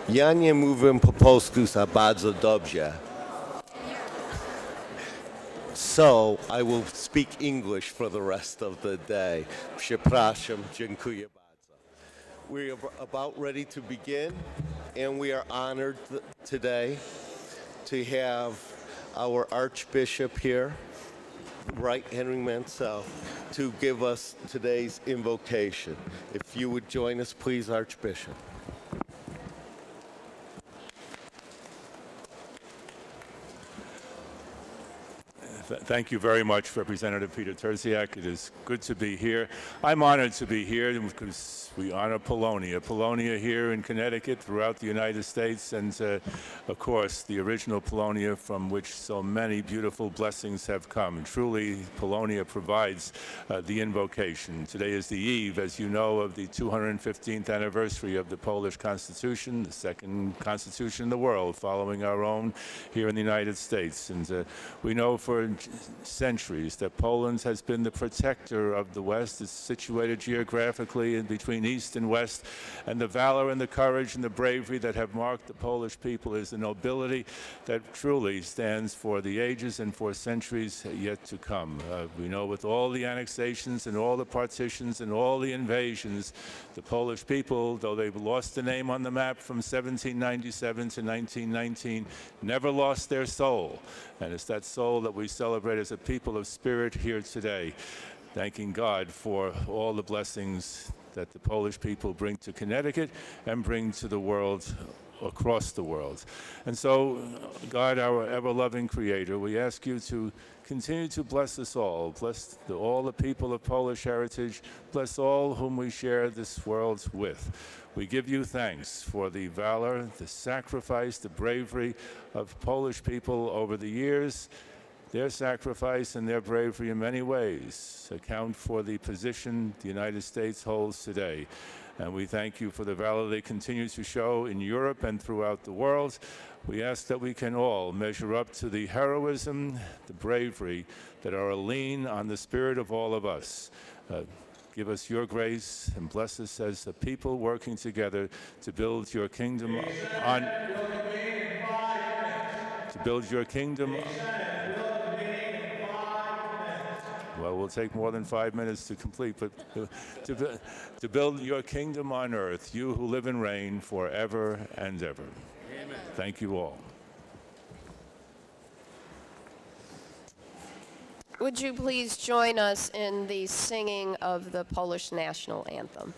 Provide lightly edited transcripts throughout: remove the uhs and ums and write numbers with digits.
Ja nie mówię po polsku za bardzo dobrze. So I will speak English for the rest of the day. Przepraszam, dziękuję bardzo. We are about ready to begin, and we are honored today to have our Archbishop here, Right Henry Mansell, to give us today's invocation. If you would join us, please, Archbishop. Thank you very much, Representative Peter Terziak. It is good to be here. I'm honored to be here because we honor Polonia. Polonia here in Connecticut, throughout the United States, and of course, the original Polonia from which so many beautiful blessings have come. And truly, Polonia provides the invocation. Today is the eve, as you know, of the 215th anniversary of the Polish Constitution, the second constitution in the world, following our own here in the United States. And we know for centuries that Poland has been the protector of the West. It's situated geographically in between East and West, and the valor and the courage and the bravery that have marked the Polish people is a nobility that truly stands for the ages and for centuries yet to come. We know with all the annexations and all the partitions and all the invasions, the Polish people, though they've lost the name on the map from 1797 to 1919, never lost their soul. And it's that soul that we celebrate as a people of spirit here today, thanking God for all the blessings that the Polish people bring to Connecticut and bring to the world, across the world. And so, God, our ever-loving Creator, we ask you to continue to bless us all, bless all the people of Polish heritage, bless all whom we share this world with. We give you thanks for the valor, the sacrifice, the bravery of Polish people over the years. Their sacrifice and their bravery in many ways account for the position the United States holds today. And we thank you for the valor they continue to show in Europe and throughout the world. We ask that we can all measure up to the heroism, the bravery that are a lean on the spirit of all of us. Give us your grace and bless us as a people working together to build your kingdom Well, we'll take more than 5 minutes to complete, but to build your kingdom on earth, you who live and reign forever and ever. Amen. Thank you all. Would you please join us in the singing of the Polish national anthem?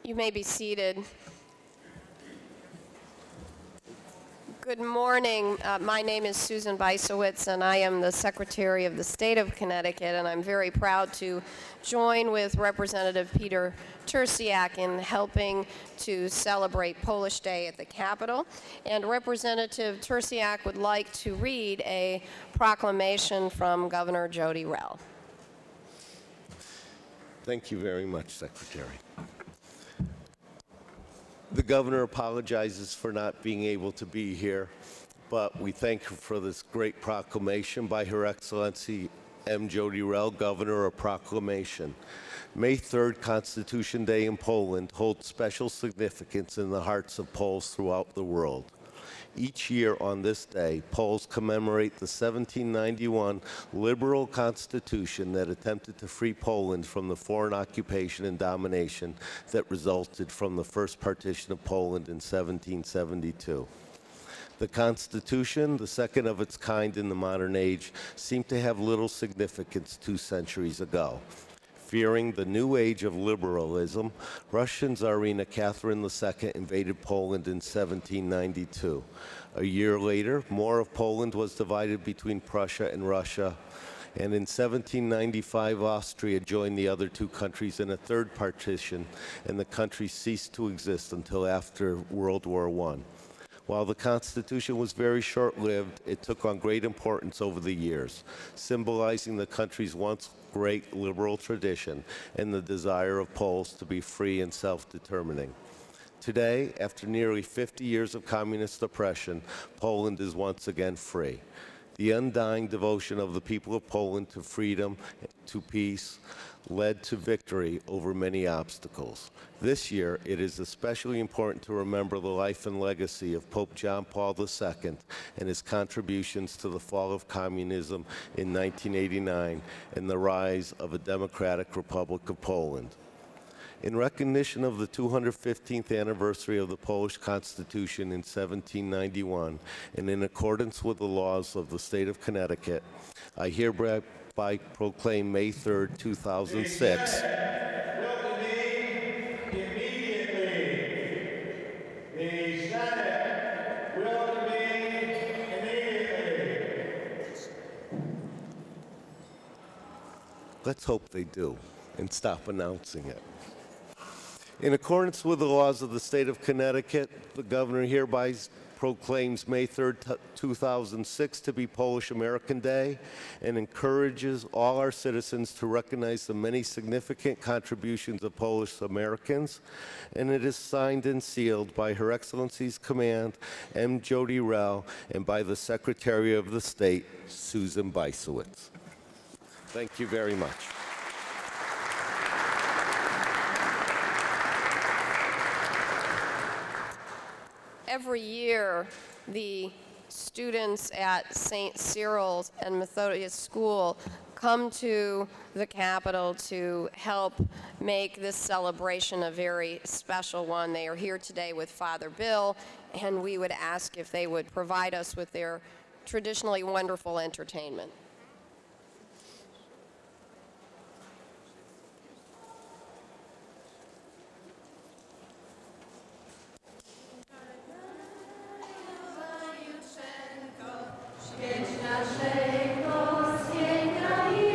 You may be seated. Good morning. My name is Susan Beisowitz, and I am the Secretary of the State of Connecticut, and I'm very proud to join with Representative Peter Terziak in helping to celebrate Polish Day at the Capitol. And Representative Terziak would like to read a proclamation from Governor Jody Rell. Thank you very much, Secretary. The governor apologizes for not being able to be here, but we thank her for this great proclamation by Her Excellency M. Jody Rell, Governor, a proclamation. May 3rd, Constitution Day in Poland, holds special significance in the hearts of Poles throughout the world. Each year on this day, Poles commemorate the 1791 liberal constitution that attempted to free Poland from the foreign occupation and domination that resulted from the first partition of Poland in 1772. The Constitution, the second of its kind in the modern age, seemed to have little significance 2 centuries ago. Fearing the new age of liberalism, Russian Tsarina Catherine II invaded Poland in 1792. A year later, more of Poland was divided between Prussia and Russia, and in 1795, Austria joined the other 2 countries in a third partition, and the country ceased to exist until after World War I. While the Constitution was very short-lived, it took on great importance over the years, symbolizing the country's once great liberal tradition and the desire of Poles to be free and self-determining. Today, after nearly 50 years of communist oppression, Poland is once again free. The undying devotion of the people of Poland to freedom, to peace, led to victory over many obstacles. This year, it is especially important to remember the life and legacy of Pope John Paul II and his contributions to the fall of communism in 1989 and the rise of a democratic Republic of Poland. In recognition of the 215th anniversary of the Polish Constitution in 1791, and in accordance with the laws of the state of Connecticut, I hereby proclaim May 3rd, 2006. Let's hope they do and stop announcing it. In accordance with the laws of the state of Connecticut, the governor hereby proclaims May 3rd, 2006 to be Polish American Day and encourages all our citizens to recognize the many significant contributions of Polish Americans, and it is signed and sealed by Her Excellency's Command, M. Jody Rell, and by the Secretary of the State, Susan Beisowitz. Thank you very much. Every year, the students at St. Cyril's and Methodius School come to the Capitol to help make this celebration a very special one. They are here today with Father Bill, and we would ask if they would provide us with their traditionally wonderful entertainment. Witaj w dniu 3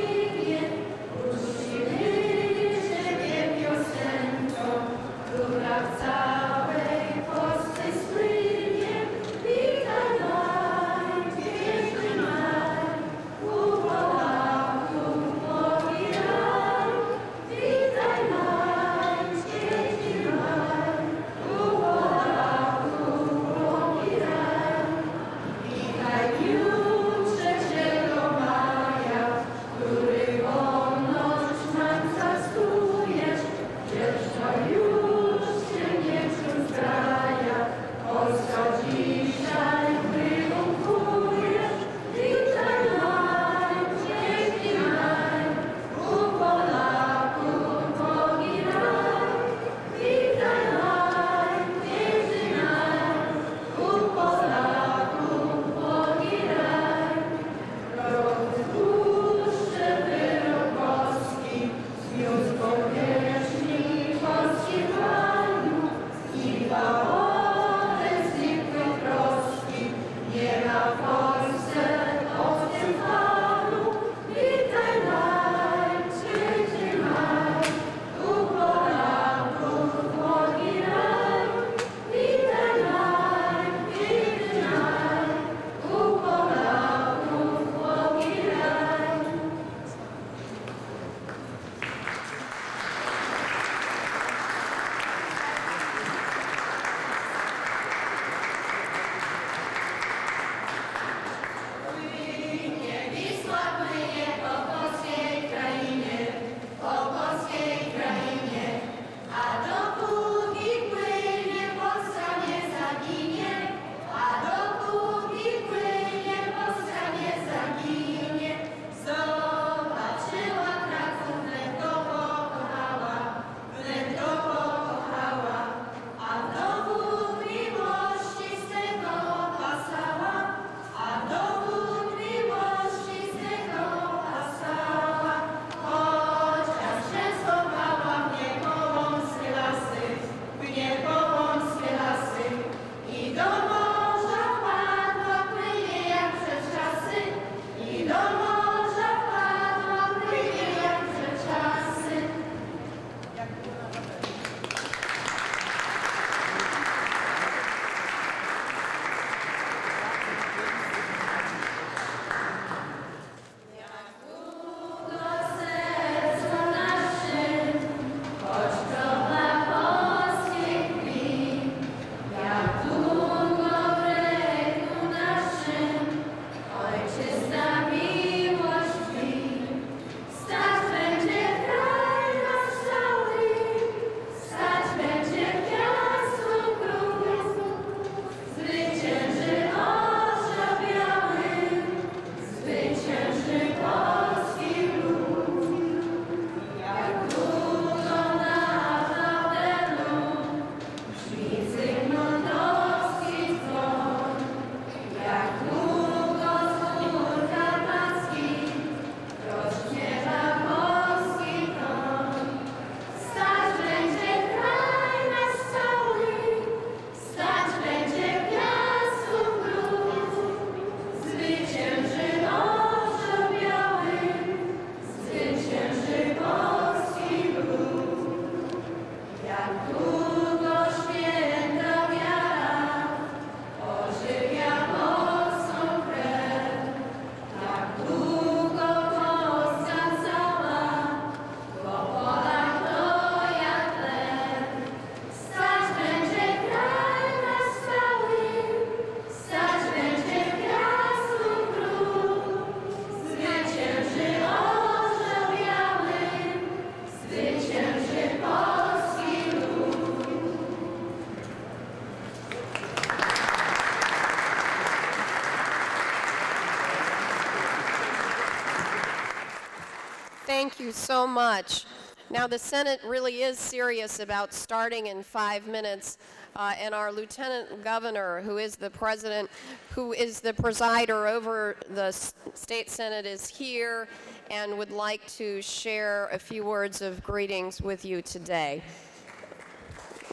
Thank you so much. Now, the Senate really is serious about starting in 5 minutes, and our Lieutenant Governor, who is the President, who is the presider over the State Senate, is here and would like to share a few words of greetings with you today.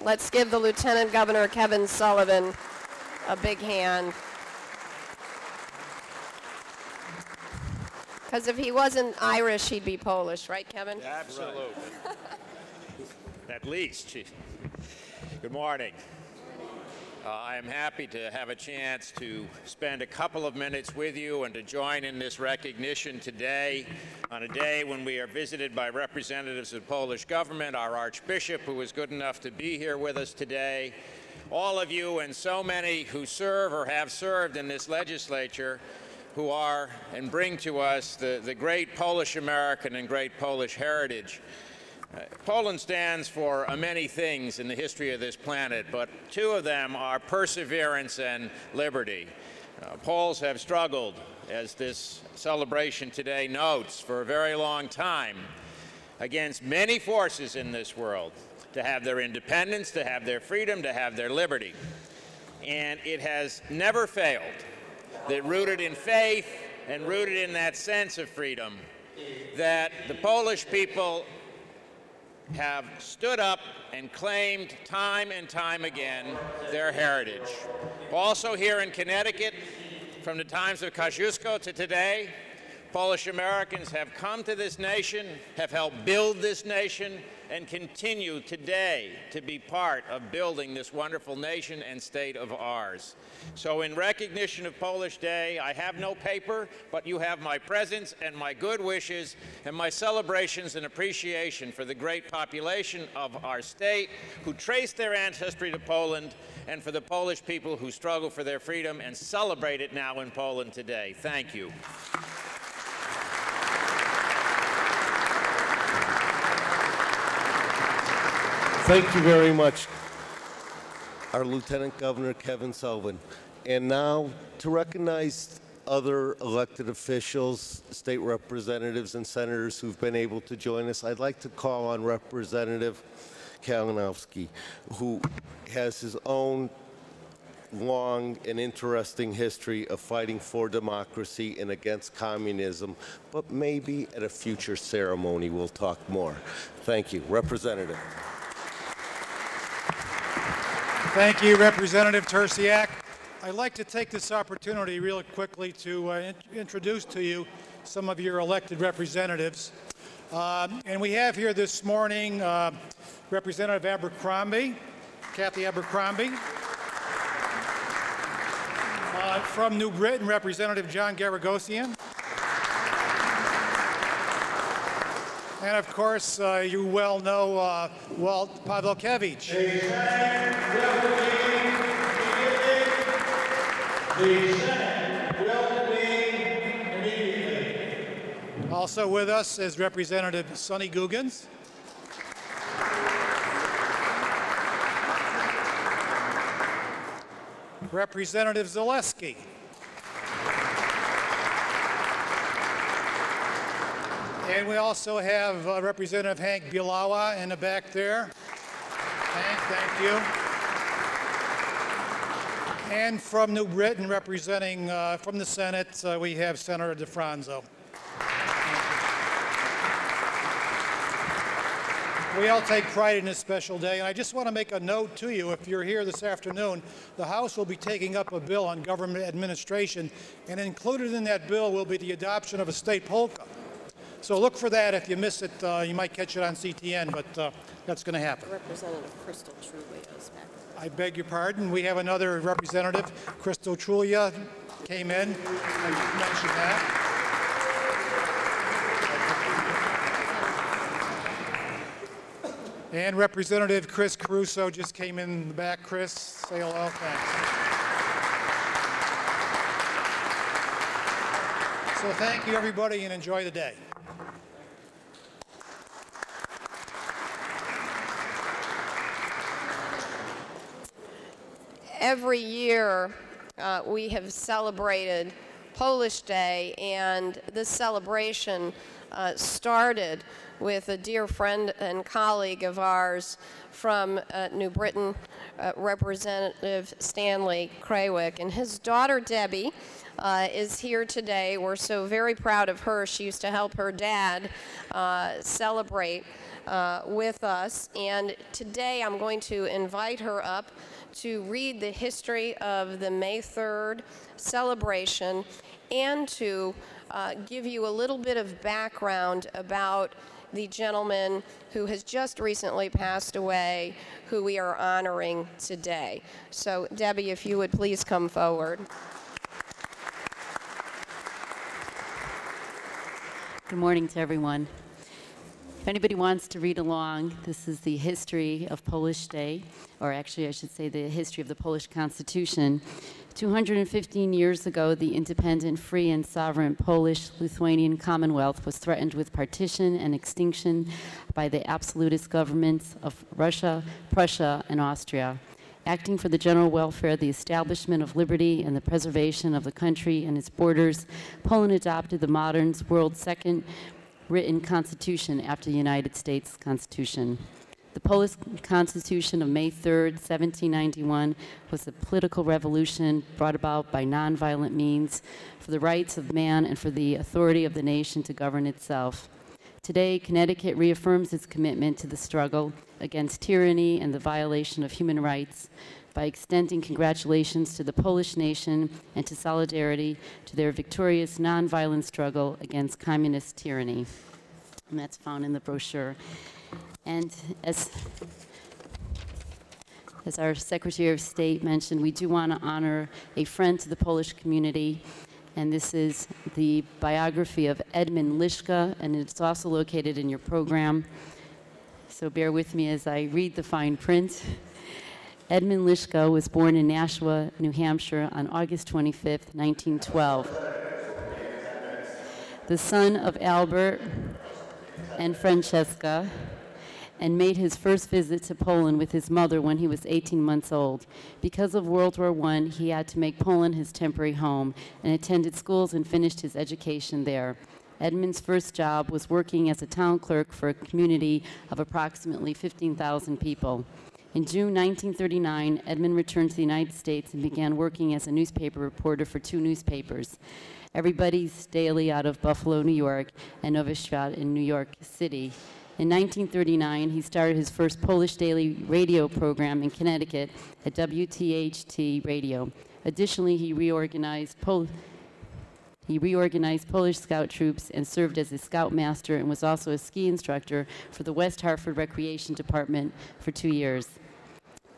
Let's give the Lieutenant Governor, Kevin Sullivan, a big hand. Because if he wasn't Irish, he'd be Polish, right, Kevin? Absolutely. At least. Good morning. I am happy to have a chance to spend a couple of minutes with you and to join in this recognition today, on a day when we are visited by representatives of the Polish government, our Archbishop, who is good enough to be here with us today, all of you and so many who serve or have served in this legislature, who are and bring to us the great Polish American and great Polish heritage. Poland stands for many things in the history of this planet, but two of them are perseverance and liberty. Poles have struggled, as this celebration today notes, for a very long time against many forces in this world to have their independence, to have their freedom, to have their liberty. And it has never failed that, rooted in faith and rooted in that sense of freedom, that the Polish people have stood up and claimed time and time again their heritage. Also here in Connecticut, from the times of Kosciuszko to today, Polish Americans have come to this nation, have helped build this nation, and continue today to be part of building this wonderful nation and state of ours. So in recognition of Polish Day, I have no paper, but you have my presence and my good wishes and my celebrations and appreciation for the great population of our state who trace their ancestry to Poland, and for the Polish people who struggle for their freedom and celebrate it now in Poland today. Thank you. Thank you very much, our Lieutenant Governor, Kevin Sullivan. And now, to recognize other elected officials, state representatives, and senators who've been able to join us, I'd like to call on Representative Kalinowski, who has his own long and interesting history of fighting for democracy and against communism, but maybe at a future ceremony we'll talk more. Thank you. Representative. Thank you, Representative Tersiak. I'd like to take this opportunity really quickly to introduce to you some of your elected representatives. And we have here this morning Representative Abercrombie, Kathy Abercrombie. From New Britain, Representative John Garagosian. And of course, you well know Walt Pawelkiewicz. Also with us is Representative Sonny Guggens. Representative Zaleski. And we also have Representative Hank Bielawa in the back there. Hank, thank you. And from New Britain, representing from the Senate, we have Senator DeFranzo. We all take pride in this special day, and I just want to make a note to you. If you're here this afternoon, the House will be taking up a bill on government administration, and included in that bill will be the adoption of a state polka. So look for that. If you miss it, you might catch it on CTN, but that's going to happen. Representative Crystal Trulia is back. I beg your pardon. We have another representative, Crystal Trulia, came in. I mentioned that. And Representative Chris Caruso just came in the back. Chris, say hello. Thanks. So thank you, everybody, and enjoy the day. Every year, we have celebrated Polish Day, and this celebration started with a dear friend and colleague of ours from New Britain, Representative Stanley Krawick, and his daughter Debbie is here today. We're so very proud of her. She used to help her dad celebrate with us, and today I'm going to invite her up to read the history of the May 3rd celebration and to give you a little bit of background about the gentleman who has just recently passed away, who we are honoring today. So, Debbie, if you would please come forward. Good morning to everyone. If anybody wants to read along, this is the history of Polish Day, or actually I should say the history of the Polish Constitution. 215 years ago, the independent, free, and sovereign Polish-Lithuanian Commonwealth was threatened with partition and extinction by the absolutist governments of Russia, Prussia, and Austria. Acting for the general welfare, the establishment of liberty, and the preservation of the country and its borders, Poland adopted the modern world's second written constitution after the United States Constitution. The Polish Constitution of May 3rd, 1791 was a political revolution brought about by nonviolent means for the rights of man and for the authority of the nation to govern itself. Today, Connecticut reaffirms its commitment to the struggle against tyranny and the violation of human rights by extending congratulations to the Polish nation and to solidarity to their victorious nonviolent struggle against communist tyranny. And that's found in the brochure. And as our Secretary of State mentioned, we do want to honor a friend to the Polish community, and this is the biography of Edmund Liszka, and it's also located in your program. So bear with me as I read the fine print. Edmund Liszka was born in Nashua, New Hampshire on August 25th, 1912. The son of Albert and Francesca, and made his first visit to Poland with his mother when he was 18 months old. Because of World War I, he had to make Poland his temporary home and attended schools and finished his education there. Edmund's first job was working as a town clerk for a community of approximately 15,000 people. In June 1939, Edmund returned to the United States and began working as a newspaper reporter for two newspapers, Everybody's Daily out of Buffalo, New York, and Nowy Świat in New York City. In 1939, he started his first Polish daily radio program in Connecticut at WTHT Radio. Additionally, he reorganized Polish scout troops and served as a scoutmaster and was also a ski instructor for the West Hartford Recreation Department for 2 years.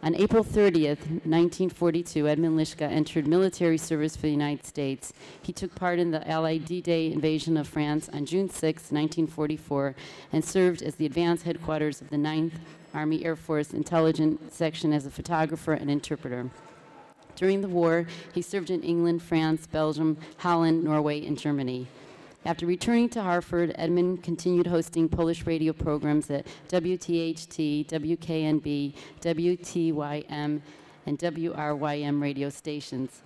On April 30th, 1942, Edmund Liszka entered military service for the United States. He took part in the Allied D-Day invasion of France on June 6, 1944, and served as the advance headquarters of the 9th Army Air Force Intelligence Section as a photographer and interpreter. During the war, he served in England, France, Belgium, Holland, Norway, and Germany. After returning to Hartford, Edmund continued hosting Polish radio programs at WTHT, WKNB, WTYM, and WRYM radio stations.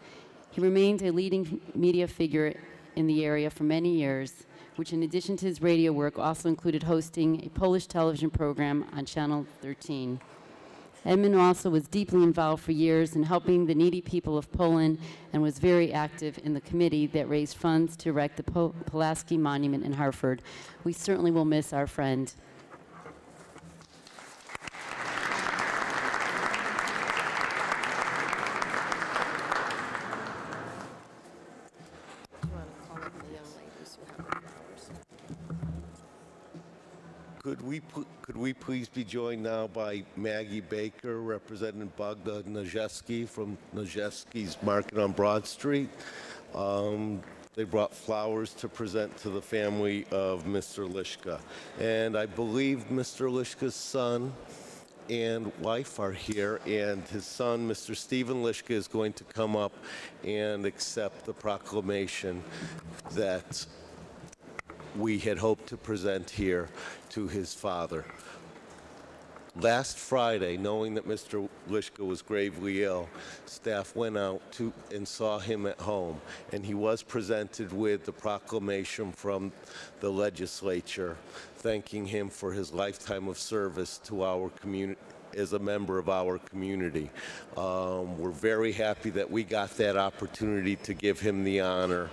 He remained a leading media figure in the area for many years, which in addition to his radio work also included hosting a Polish television program on Channel 13. Edmund also was deeply involved for years in helping the needy people of Poland and was very active in the committee that raised funds to erect the Pulaski Monument in Hartford. We certainly will miss our friend. Could we please be joined now by Maggie Baker, Representative Bogda Najewski from Najewski's Market on Broad Street. They brought flowers to present to the family of Mr. Liszka. And I believe Mr. Liszka's son and wife are here, and his son, Mr. Stephen Liszka, is going to come up and accept the proclamation that we had hoped to present here to his father. Last Friday, knowing that Mr. Lishka was gravely ill, staff went out and saw him at home, and he was presented with the proclamation from the legislature thanking him for his lifetime of service to our community as a member of our community. We're very happy that we got that opportunity to give him the honor.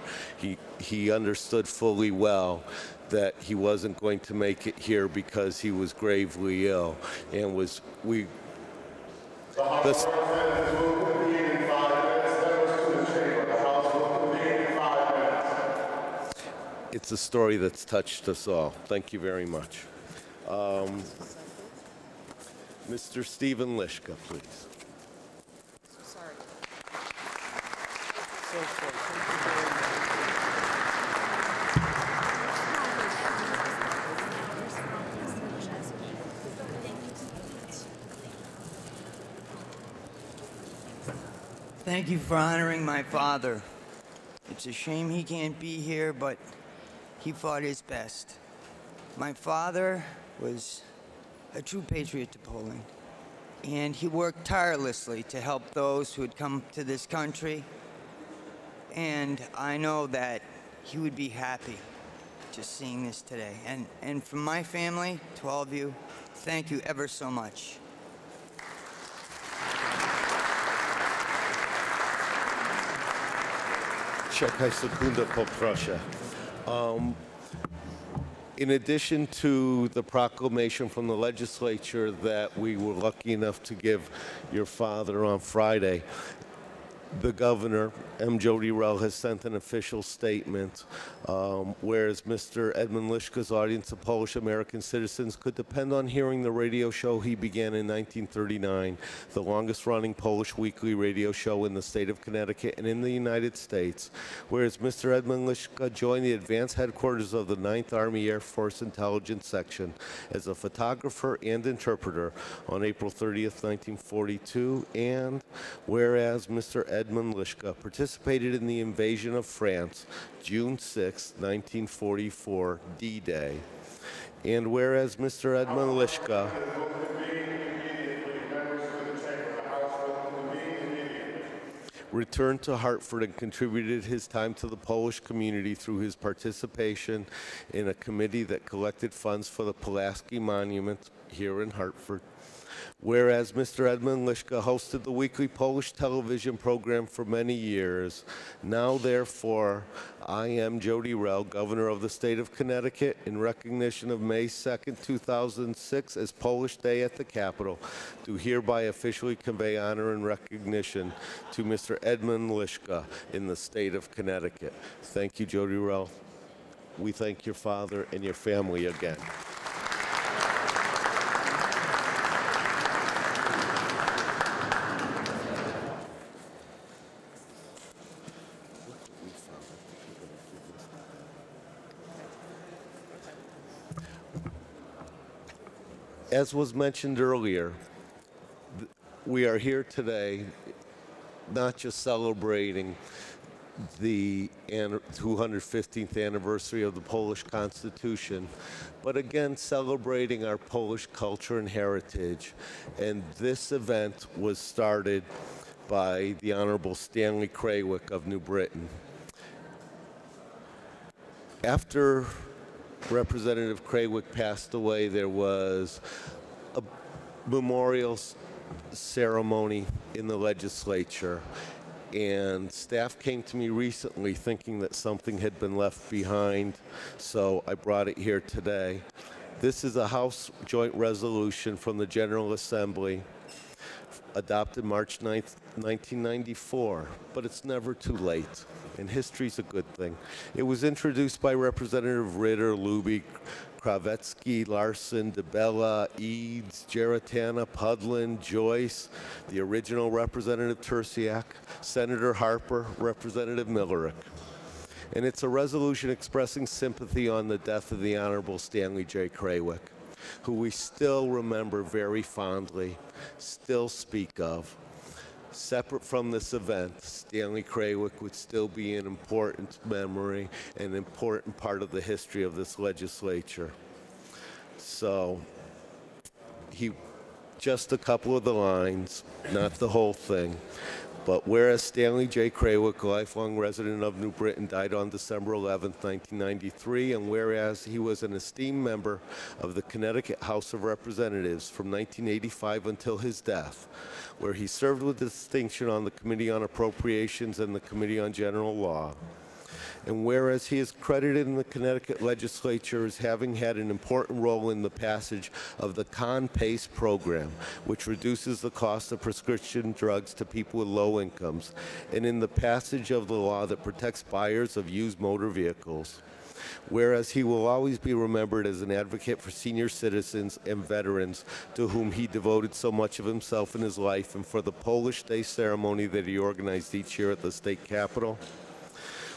He understood fully well that he wasn't going to make it here because he was gravely ill, and it's a story that's touched us all. Thank you very much. Mr. Stephen Lishka, please. Sorry. Thank you for honoring my father. It's a shame he can't be here, but he fought his best. My father was a true patriot to Poland, and he worked tirelessly to help those who had come to this country, and I know that he would be happy just seeing this today. And from my family to all of you, thank you ever so much. Czekaj sekundę, poproszę. In addition to the proclamation from the legislature that we were lucky enough to give your father on Friday, the governor, M. Jody Rell, has sent an official statement, whereas Mr. Edmund Lishka's audience of Polish American citizens could depend on hearing the radio show he began in 1939, the longest-running Polish weekly radio show in the state of Connecticut and in the United States, whereas Mr. Edmund Lishka joined the advanced headquarters of the 9th Army Air Force Intelligence Section as a photographer and interpreter on April 30th, 1942, and whereas Mr. Edmund Lishka participated in the invasion of France, June 6, 1944, D-Day. And whereas Mr. Edmund Lishka returned to Hartford and contributed his time to the Polish community through his participation in a committee that collected funds for the Pulaski Monument here in Hartford. Whereas Mr. Edmund Lishka hosted the weekly Polish television program for many years, now therefore I am Jody Rell, Governor of the State of Connecticut, in recognition of May 2nd, 2006 as Polish Day at the Capitol, do hereby officially convey honor and recognition to Mr. Edmund Lishka in the state of Connecticut. Thank you, Jody Rell. We thank your father and your family again. As was mentioned earlier, we are here today not just celebrating the 215th anniversary of the Polish Constitution, but again celebrating our Polish culture and heritage. And this event was started by the Honorable Stanley Krawiec of New Britain. After Representative Krawiec passed away, there was a memorial ceremony in the legislature, and staff came to me recently thinking that something had been left behind, so I brought it here today. This is a House Joint Resolution from the General Assembly adopted March 9th, 1994, but it's never too late, and history's a good thing. It was introduced by Representative Ritter, Luby, Kravetsky, Larson, DeBella, Eads, Geritana, Pudlin, Joyce, the original Representative Tersiak, Senator Harper, Representative Millerick. And it's a resolution expressing sympathy on the death of the Honorable Stanley J. Krawiec, who we still remember very fondly, still speak of. Separate from this event, Stanley Krawiec would still be an important memory, an important part of the history of this legislature. So he just a couple of the lines, not the whole thing. But whereas Stanley J. Krawick, a lifelong resident of New Britain, died on December 11, 1993, and whereas he was an esteemed member of the Connecticut House of Representatives from 1985 until his death, where he served with distinction on the Committee on Appropriations and the Committee on General Law, and whereas he is credited in the Connecticut legislature as having had an important role in the passage of the Con-PACE program, which reduces the cost of prescription drugs to people with low incomes, and in the passage of the law that protects buyers of used motor vehicles. Whereas he will always be remembered as an advocate for senior citizens and veterans to whom he devoted so much of himself in his life, and for the Polish Day ceremony that he organized each year at the state capitol.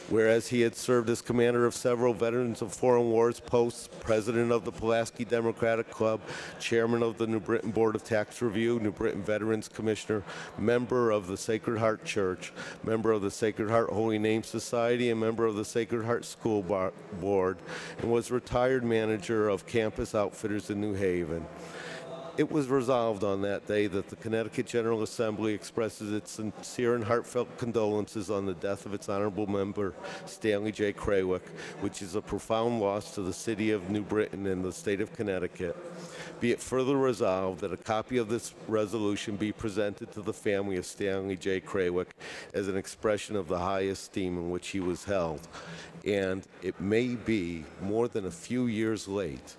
Whereas he had served as commander of several Veterans of Foreign Wars posts, president of the Pulaski Democratic Club, chairman of the New Britain Board of Tax Review, New Britain Veterans Commissioner, member of the Sacred Heart Church, member of the Sacred Heart Holy Name Society, and member of the Sacred Heart School Board, and was retired manager of Campus Outfitters in New Haven. It was resolved on that day that the Connecticut General Assembly expresses its sincere and heartfelt condolences on the death of its honorable member, Stanley J. Krawick, which is a profound loss to the city of New Britain and the state of Connecticut. Be it further resolved that a copy of this resolution be presented to the family of Stanley J. Krawick as an expression of the high esteem in which he was held. And it may be more than a few years late,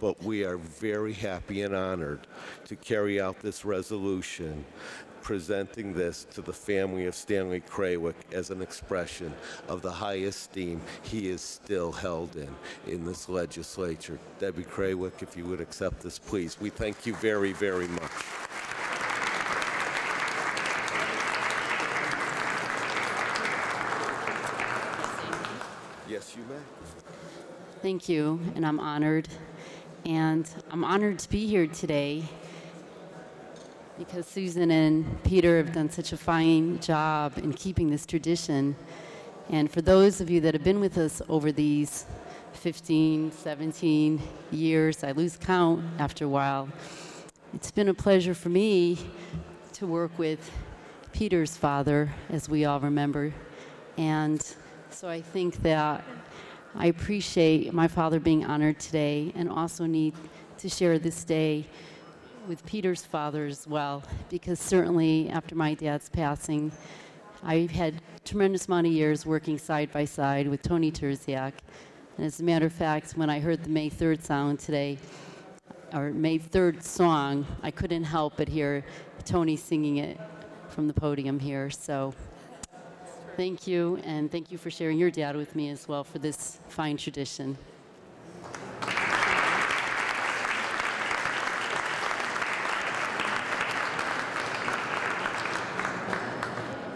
but we are very happy and honored to carry out this resolution, presenting this to the family of Stanley Krawick as an expression of the high esteem he is still held in this legislature. Debbie Krawick, if you would accept this, please. We thank you very, very much. Yes, you may. Thank you, and I'm honored. And I'm honored to be here today because Susan and Peter have done such a fine job in keeping this tradition. And for those of you that have been with us over these 15, 17 years, I lose count after a while, it's been a pleasure for me to work with Peter's father, as we all remember. And so I think that I appreciate my father being honored today, and also need to share this day with Peter's father as well, because certainly after my dad's passing, I've had a tremendous amount of years working side by side with Tony Terziak. And as a matter of fact, when I heard the May 3rd sound today, or May 3rd song, I couldn't help but hear Tony singing it from the podium here. So thank you, and thank you for sharing your dad with me as well for this fine tradition.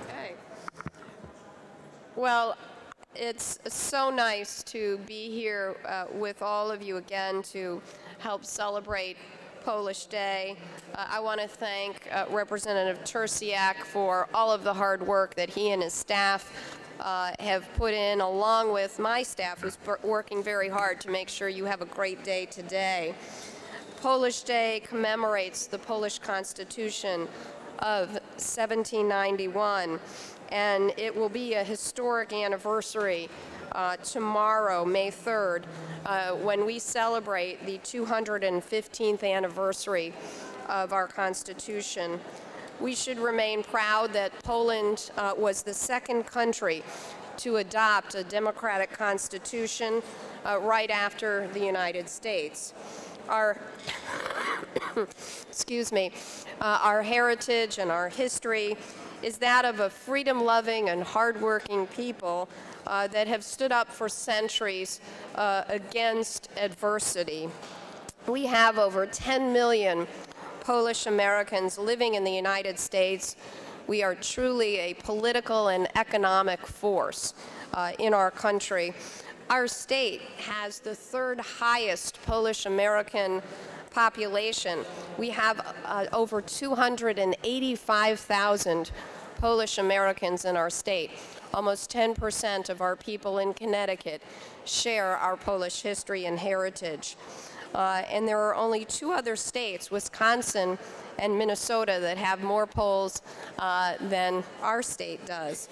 Okay. Well, it's so nice to be here with all of you again to help celebrate Polish Day. I want to thank Representative Terziak for all of the hard work that he and his staff have put in, along with my staff, who's working very hard to make sure you have a great day today. Polish Day commemorates the Polish Constitution of 1791, and it will be a historic anniversary tomorrow, May 3rd, when we celebrate the 215th anniversary of our Constitution. We should remain proud that Poland was the second country to adopt a democratic constitution right after the United States. Our excuse me, our heritage and our history is that of a freedom-loving and hardworking people that have stood up for centuries against adversity. We have over 10 million Polish Americans living in the United States. We are truly a political and economic force in our country. Our state has the third highest Polish American population. We have over 285,000 Polish Americans in our state. Almost 10% of our people in Connecticut share our Polish history and heritage. and there are only 2 other states, Wisconsin and Minnesota, that have more polls than our state does.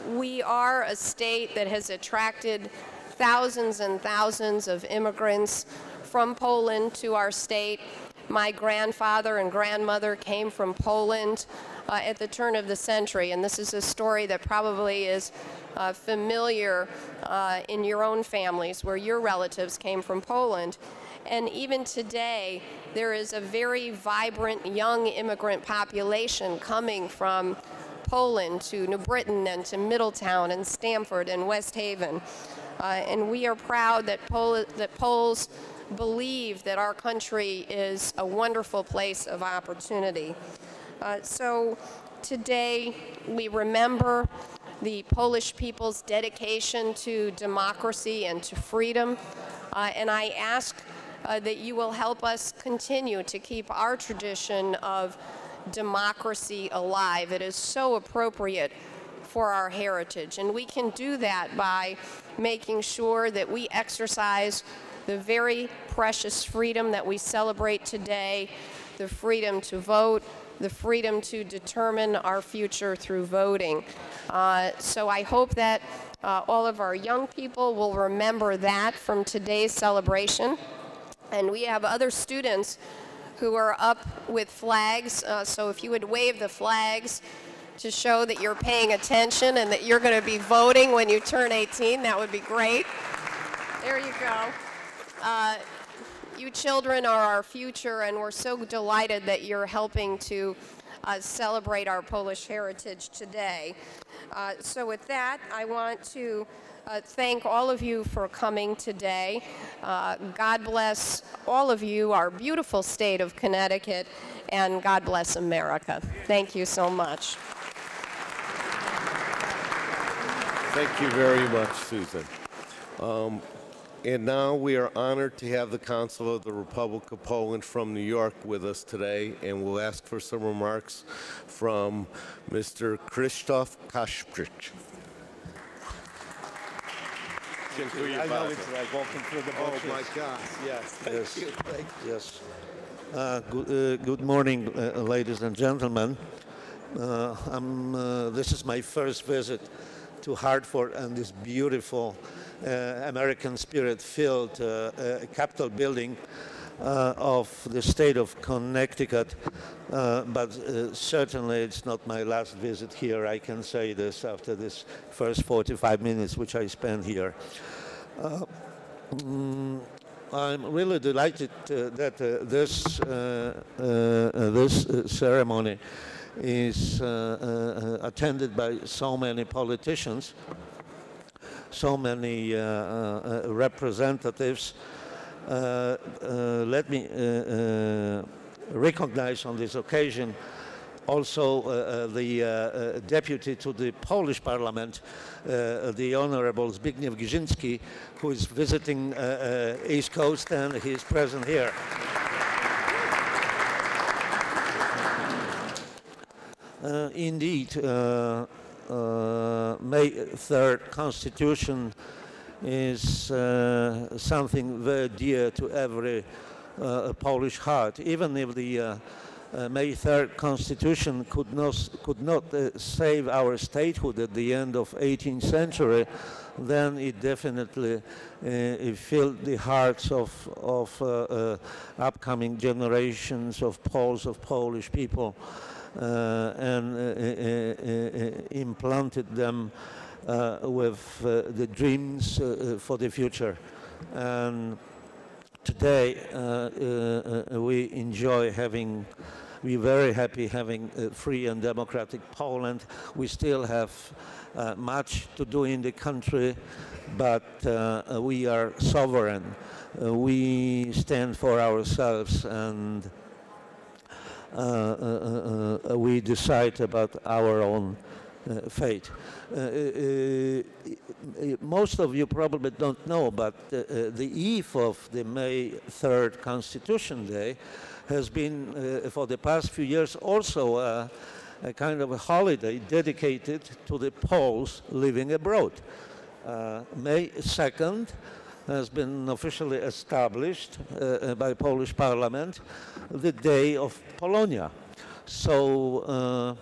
We are a state that has attracted thousands and thousands of immigrants from Poland to our state. My grandfather and grandmother came from Poland at the turn of the century, and this is a story that probably is familiar in your own families where your relatives came from Poland. And even today, there is a very vibrant young immigrant population coming from Poland to New Britain and to Middletown and Stamford and West Haven. And we are proud that Poles believe that our country is a wonderful place of opportunity. So today we remember the Polish people's dedication to democracy and to freedom. And I ask that you will help us continue to keep our tradition of democracy alive. It is so appropriate for our heritage. And we can do that by making sure that we exercise the very precious freedom that we celebrate today, the freedom to vote, the freedom to determine our future through voting. So I hope that all of our young people will remember that from today's celebration. And we have other students who are up with flags, so if you would wave the flags to show that you're paying attention and that you're going to be voting when you turn 18, that would be great. There you go. You children are our future, and we're so delighted that you're helping to celebrate our Polish heritage today. So with that, I want to thank all of you for coming today. God bless all of you, our beautiful state of Connecticut, and God bless America. Thank you so much. Thank you very much, Susan. And now we are honored to have the Consul of the Republic of Poland from New York with us today, and we'll ask for some remarks from Mr. Krzysztof Kasprzyk. I know it's like walking through the bushes. Oh my God! Yes. Thank you. Thank you. Yes. Good morning, ladies and gentlemen. This is my first visit to Hartford and this beautiful American spirit-filled Capitol building of the state of Connecticut. But certainly it's not my last visit here. I can say this after this first 45 minutes which I spent here. I'm really delighted that this ceremony is attended by so many politicians, so many representatives. Let me recognize on this occasion also the deputy to the Polish Parliament, the Honorable Zbigniew Giżyński, who is visiting East Coast, and he is present here. Indeed, May 3rd Constitution is something very dear to every Polish heart. Even if the May 3rd Constitution could not save our statehood at the end of 18th century, then it definitely it filled the hearts of upcoming generations of Poles, of Polish people, and implanted them with the dreams for the future. And today we're very happy having a free and democratic Poland. We still have much to do in the country, but we are sovereign. We stand for ourselves, and we decide about our own fate. Most of you probably don't know, but the eve of the May 3rd Constitution Day has been, for the past few years, also a kind of a holiday dedicated to the Poles living abroad. May 2nd has been officially established by Polish Parliament, the Day of Polonia. So,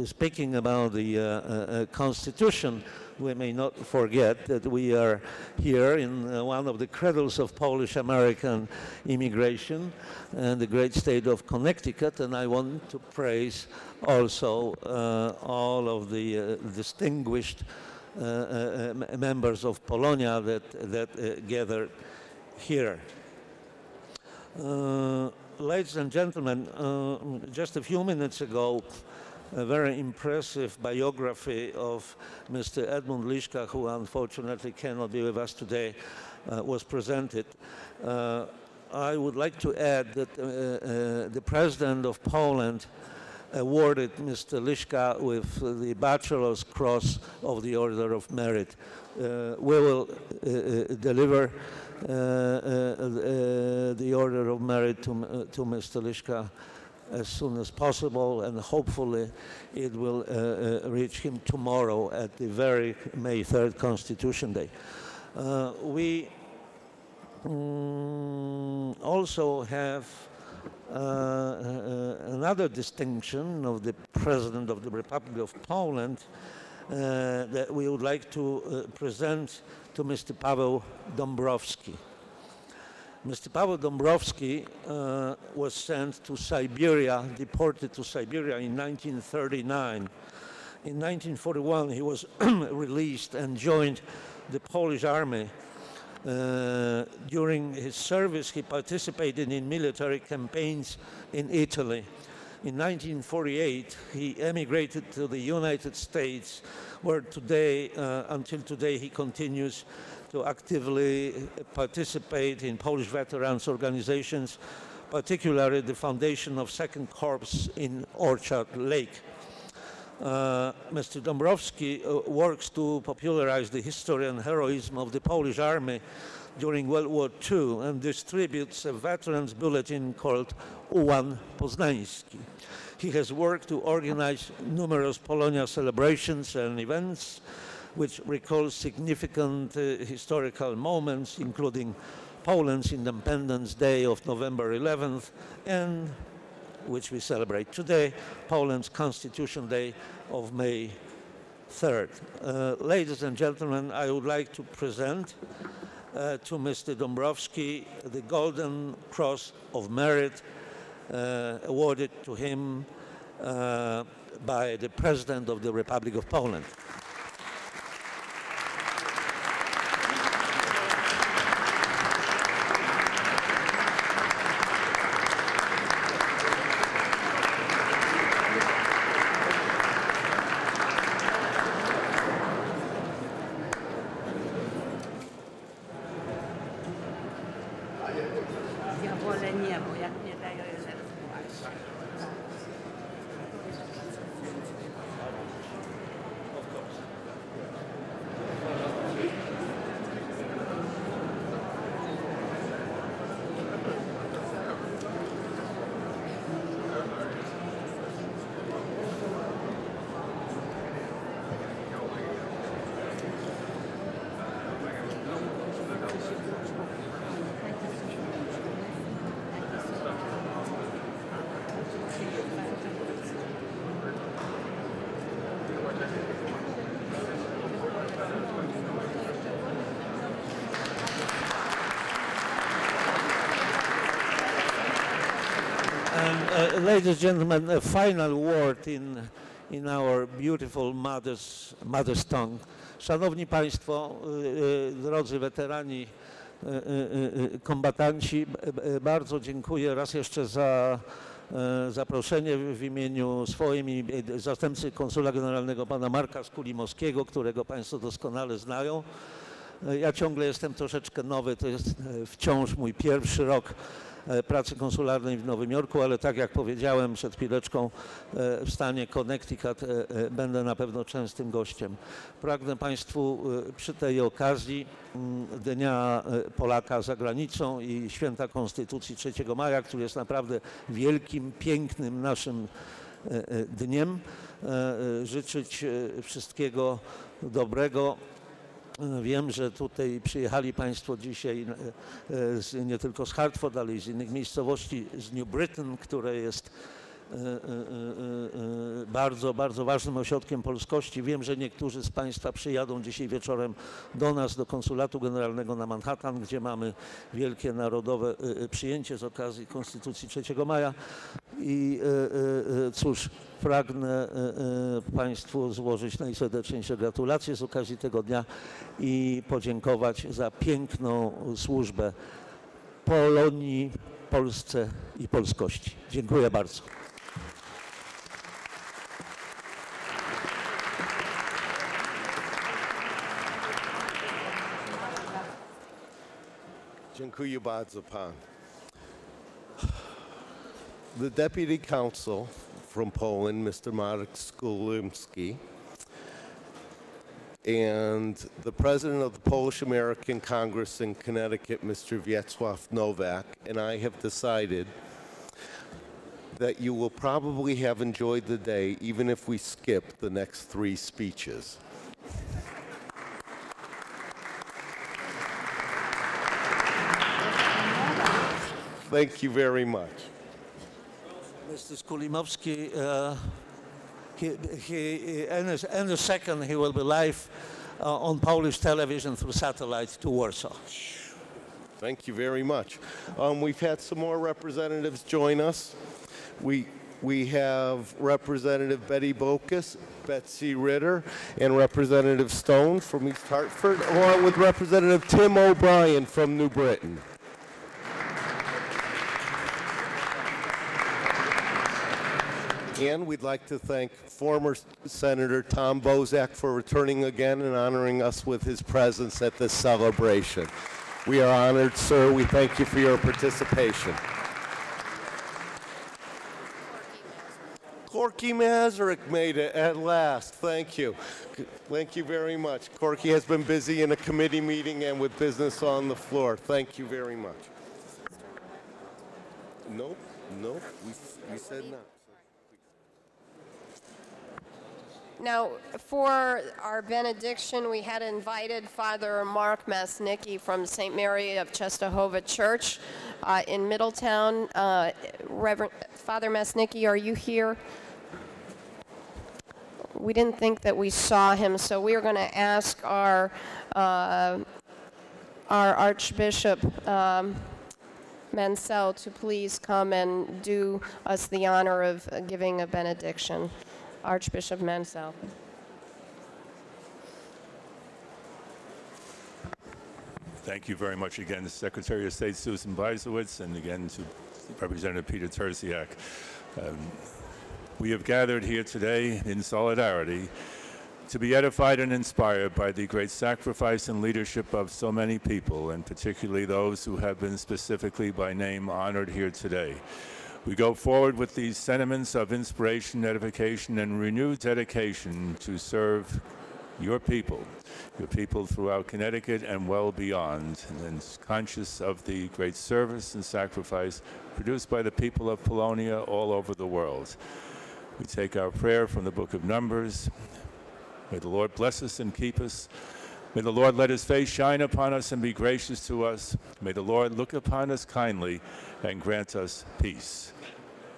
speaking about the Constitution, we may not forget that we are here in one of the cradles of Polish-American immigration and the great state of Connecticut, and I want to praise also all of the distinguished members of Polonia that gathered here. Ladies and gentlemen, just a few minutes ago, a very impressive biography of Mr. Edmund Liszka, who unfortunately cannot be with us today, was presented. I would like to add that the President of Poland awarded Mr. Liszka with the Bachelor's Cross of the Order of Merit. We will deliver the Order of Merit to Mr. Liszka as soon as possible, and hopefully it will reach him tomorrow at the very May 3rd Constitution Day. We also have another distinction of the President of the Republic of Poland that we would like to present to Mr. Paweł Dąbrowski. Mr. Paweł Dąbrowski was sent to Siberia, deported to Siberia in 1939. In 1941, he was released and joined the Polish army. During his service, he participated in military campaigns in Italy. In 1948, he emigrated to the United States, where today, until today, he continues to actively participate in Polish veterans organizations, particularly the foundation of Second Corps in Orchard Lake. Mr. Dąbrowski works to popularize the history and heroism of the Polish army during World War II and distributes a veterans bulletin called Ułan Poznański. He has worked to organize numerous Polonia celebrations and events which recall significant historical moments, including Poland's Independence Day of November 11th and, which we celebrate today, Poland's Constitution Day of May 3rd. Ladies and gentlemen, I would like to present to Mr. Dąbrowski the Golden Cross of Merit awarded to him by the President of the Republic of Poland. Ladies and gentlemen, a final word in our beautiful mother's tongue. Szanowni Państwo, drodzy weterani, kombatanci, bardzo dziękuję raz jeszcze za zaproszenie w imieniu swoim i zastępcy konsula generalnego pana Marka Skulimowskiego, którego Państwo doskonale znają. Ja ciągle jestem troszeczkę nowy, to jest wciąż mój pierwszy rok pracy konsularnej w Nowym Jorku, ale tak jak powiedziałem przed chwileczką, w stanie Connecticut będę na pewno częstym gościem. Pragnę Państwu przy tej okazji Dnia Polaka za granicą i Święta Konstytucji 3 maja, który jest naprawdę wielkim, pięknym naszym dniem, życzyć wszystkiego dobrego Wiem, że tutaj przyjechali Państwo dzisiaj nie tylko z Hartford, ale i z innych miejscowości, z New Britain, które jest bardzo, bardzo ważnym ośrodkiem polskości. Wiem, że niektórzy z Państwa przyjadą dzisiaj wieczorem do nas, do Konsulatu Generalnego na Manhattan, gdzie mamy wielkie narodowe przyjęcie z okazji Konstytucji 3 maja. I cóż, pragnę Państwu złożyć najserdeczniejsze gratulacje z okazji tego dnia i podziękować za piękną służbę Polonii, Polsce i polskości. Dziękuję bardzo. Dziękuję bardzo, Pan. The Deputy Consul from Poland, Mr. Marek Skulimski, and the President of the Polish American Congress in Connecticut, Mr. Wiesław Nowak, and I have decided that you will probably have enjoyed the day even if we skip the next 3 speeches. Thank you very much. Mr. Skulimowski, in a second he will be live on Polish television through satellite to Warsaw. Thank you very much. We've had some more representatives join us. We have Representative Betty Bokus, Betsy Ritter, and Representative Stone from East Hartford, along with Representative Tim O'Brien from New Britain. And we'd like to thank former Senator Tom Bozak for returning again and honoring us with his presence at this celebration. We are honored, sir. We thank you for your participation. Corky Masaryk made it at last. Thank you. Thank you very much. Corky has been busy in a committee meeting and with business on the floor. Thank you very much. Nope, we said not. Now, for our benediction, we had invited Father Mark Masnicki from St. Mary of Czestochowa Church in Middletown. Reverend Father Masnicki, are you here? We didn't think that we saw him, so we are going to ask our Archbishop Mansell to please come and do us the honor of giving a benediction. Archbishop Mansell. Thank you very much again to Secretary of State Susan Bysiewicz and again to Representative Peter Terziak. We have gathered here today in solidarity to be edified and inspired by the great sacrifice and leadership of so many people, and particularly those who have been specifically by name honored here today. We go forward with these sentiments of inspiration, edification, and renewed dedication to serve your people throughout Connecticut and well beyond, and conscious of the great service and sacrifice produced by the people of Polonia all over the world. We take our prayer from the book of Numbers. May the Lord bless us and keep us. May the Lord let his face shine upon us and be gracious to us. May the Lord look upon us kindly and grant us peace.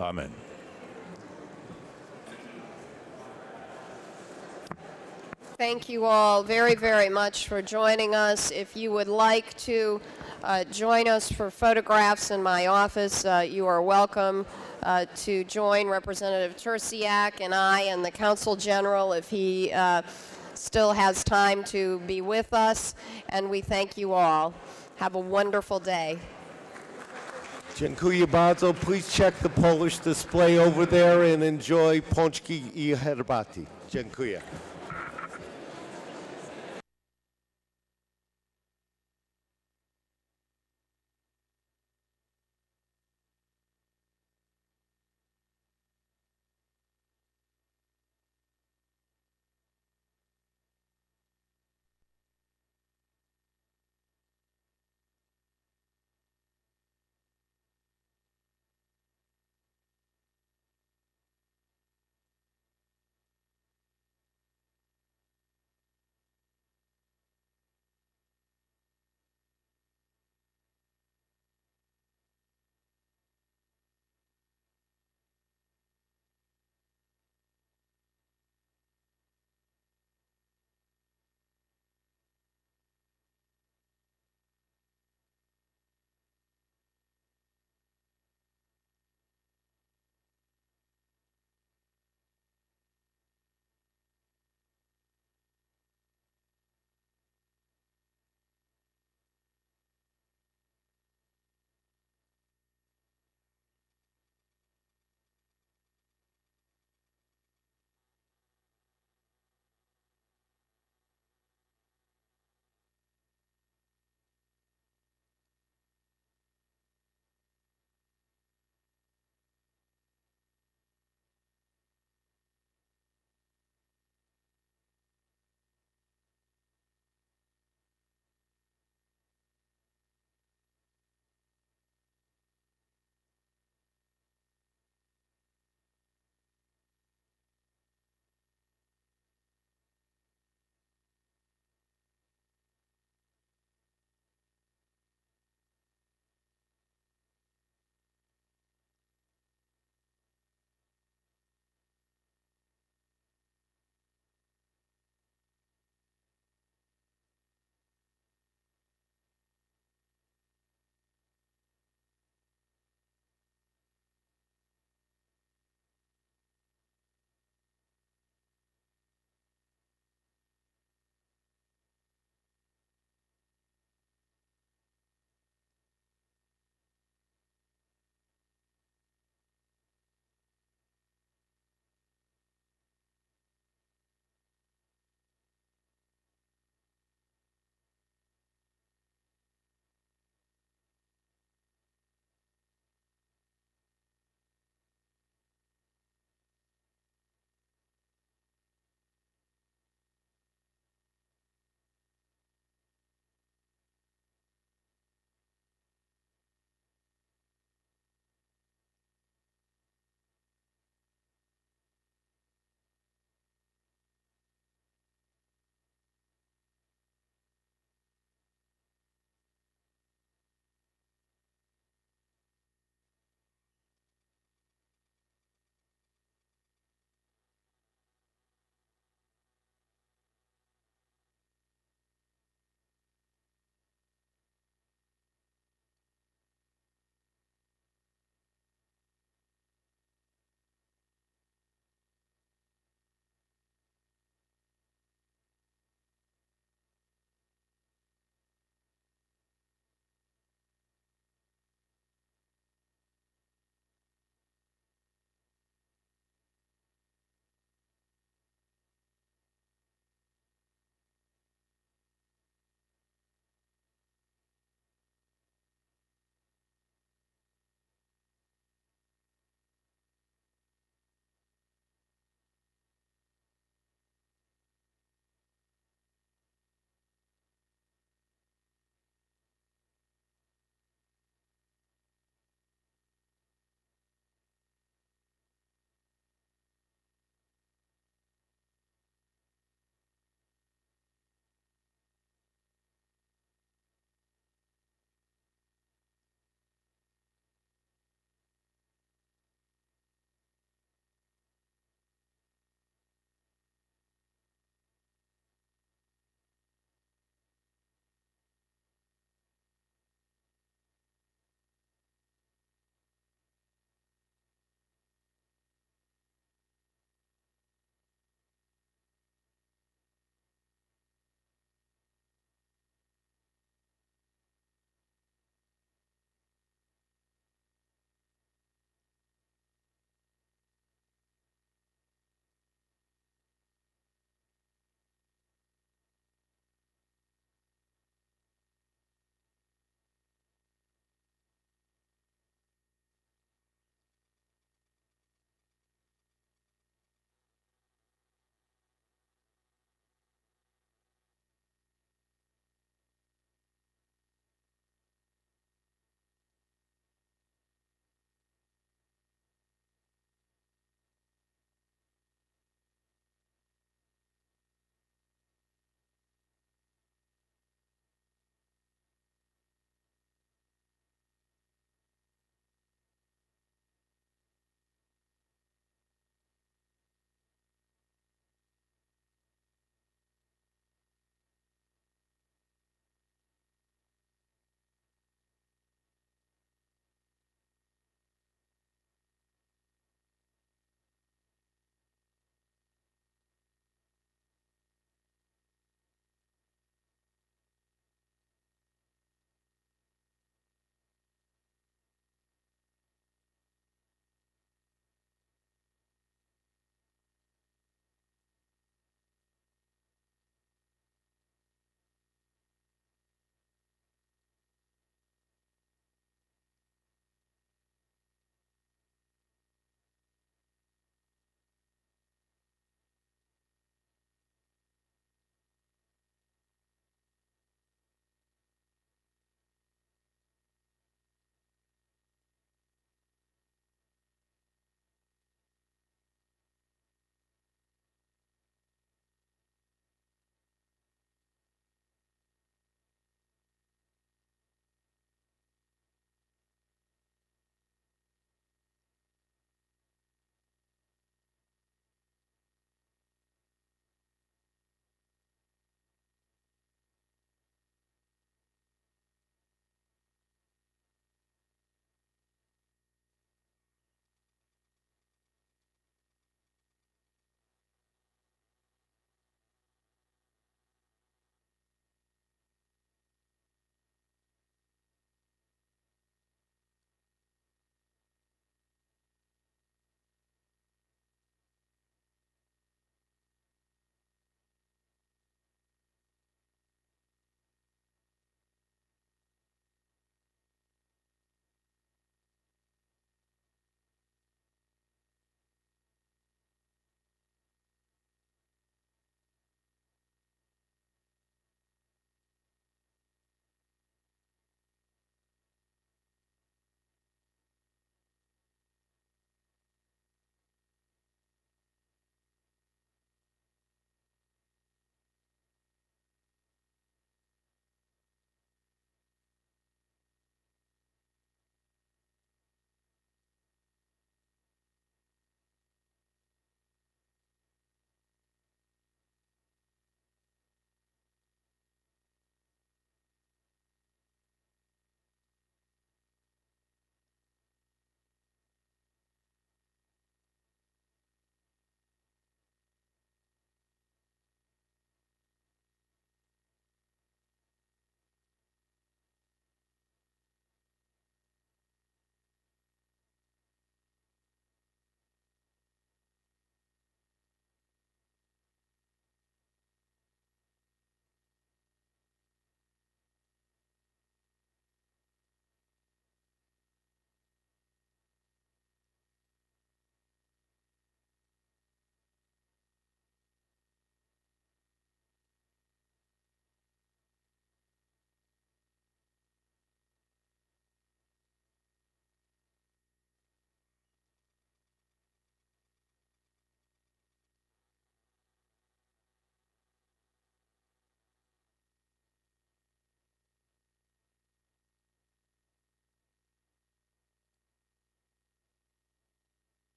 Amen. Thank you all very, very much for joining us. If you would like to join us for photographs in my office, you are welcome to join Representative Terziak and I and the Consul General if he still has time to be with us. And we thank you all. Have a wonderful day. Dziękuję bardzo. Please check the Polish display over there and enjoy pączki I herbaty. Dziękuję.